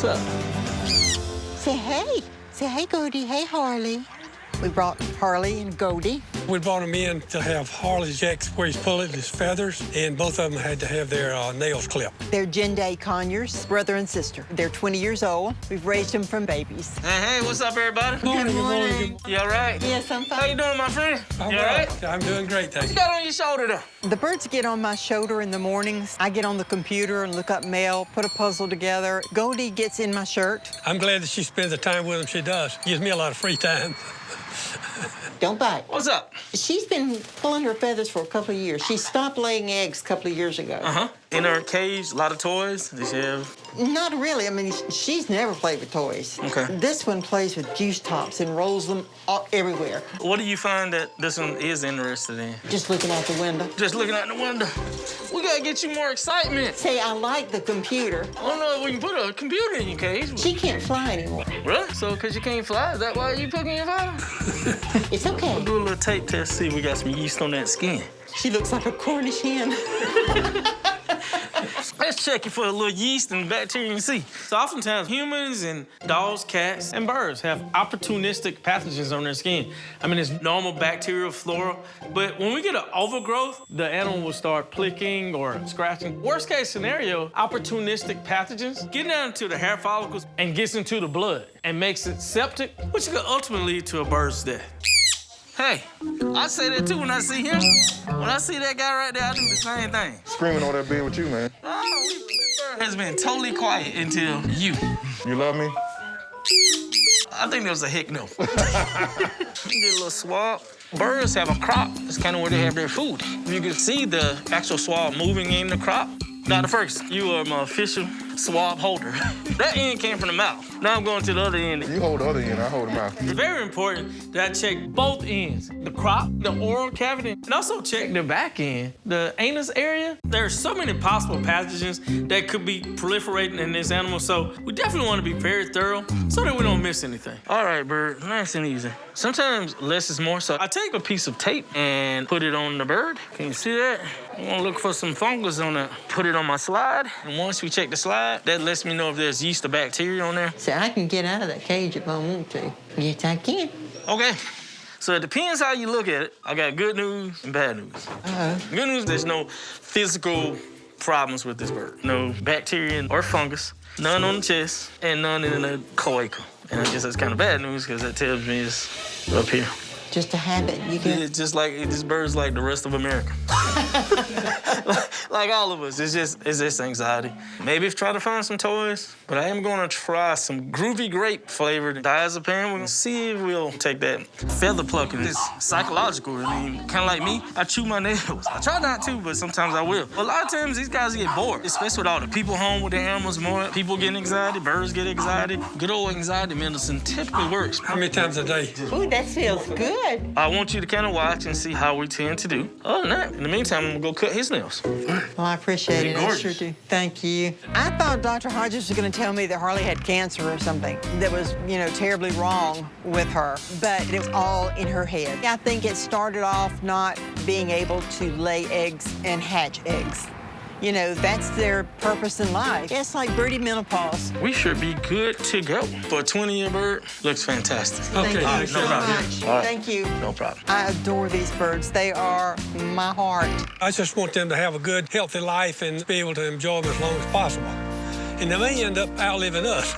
What's up? Say hey. Say hey, Goldie. Hey, Harley. We brought Harley and Goldie. We brought him in to have Harley's checks where he's pulling his feathers, and both of them had to have their nails clipped. They're Jende Conyers, brother and sister. They're 20 years old. We've raised them from babies. Hey, what's up, everybody? Good morning. You all right? Yes, I'm fine. How you doing, my friend? You all right? I'm doing great, thank What you you. got on your shoulder, though? The birds get on my shoulder in the mornings. I get on the computer and look up mail, put a puzzle together. Goldie gets in my shirt. I'm glad that she spends the time with them she does. Gives me a lot of free time. Don't bite. What's up? She's been pulling her feathers for a couple of years. She stopped laying eggs a couple of years ago. Uh-huh. In her cage, a lot of toys. Does she have? Not really. I mean, she's never played with toys. Okay. This one plays with juice tops and rolls them everywhere. What do you find that this one is interested in? Just looking out the window. Just looking out the window. We gotta get you more excitement. Say, I like the computer. I don't know if we can put a computer in your cage. She can't fly anymore. Really? So, because you can't fly, is that why you picking your father? It's okay. We'll do a little tape test, see if we got some yeast on that skin. She looks like a Cornish hen. Let's check it for a little yeast and bacteria and see. So oftentimes humans and dogs, cats, and birds have opportunistic pathogens on their skin. I mean, it's normal bacterial flora, but when we get an overgrowth, the animal will start plucking or scratching. Worst case scenario, opportunistic pathogens get down to the hair follicles and gets into the blood and makes it septic, which could ultimately lead to a bird's death. Hey, I say that too when I see him. When I see that guy right there, I do the same thing. Screaming on that bed with you, man. Oh, bird has been totally quiet until you. You love me? I think there was a hick no. Get a little swab. Birds have a crop. That's kind of where they have their food. You can see the actual swab moving in the crop. Dr. Ferguson, you are my official swab holder. That end came from the mouth. Now I'm going to the other end. You hold the other end, I hold the mouth. It's very important that I check both ends, the crop, the oral cavity, and also check the back end, the anus area. There are so many possible pathogens that could be proliferating in this animal, so we definitely want to be very thorough so that we don't miss anything. All right, bird, nice and easy. Sometimes less is more, so I take a piece of tape and put it on the bird. Can you see that? I want to look for some fungus on it. Put it on my slide, and once we check the slide, that lets me know if there's yeast or bacteria on there. So I can get out of that cage if I want to. Yes, I can. Okay. So it depends how you look at it. I got good news and bad news. Good news, there's no physical problems with this bird. No bacteria or fungus, none on the chest, and none in the cloaca. And I guess that's kind of bad news because that tells me it's up here. Just a habit. You can. It's just like this bird's like the rest of America. like all of us. It's just anxiety. Maybe it's trying to find some toys, but I am gonna try some groovy grape flavored diazepam. We're gonna see if we'll take that. Feather plucking is psychological. I mean, kind of like me, I chew my nails. I try not to, but sometimes I will. A lot of times these guys get bored, especially with all the people home with their animals more. People getting anxiety, birds get anxiety. Good old anxiety medicine typically works. How many times a day? Ooh, that feels good. I want you to kind of watch and see how we tend to do. Other than that, in the meantime, I'm gonna go cut his nails. Well, I appreciate it. I sure do. Thank you. I thought Dr. Hodges was going to tell me that Harley had cancer or something that was, terribly wrong with her, but it was all in her head. I think it started off not being able to lay eggs and hatch eggs. That's their purpose in life. It's like birdie menopause. We should be good to go. For a 20-year bird, looks fantastic. Okay, Thank you no so problem. much. All right. Thank you. No problem. I adore these birds. They are my heart. I just want them to have a good, healthy life and be able to enjoy them as long as possible. And they may end up outliving us.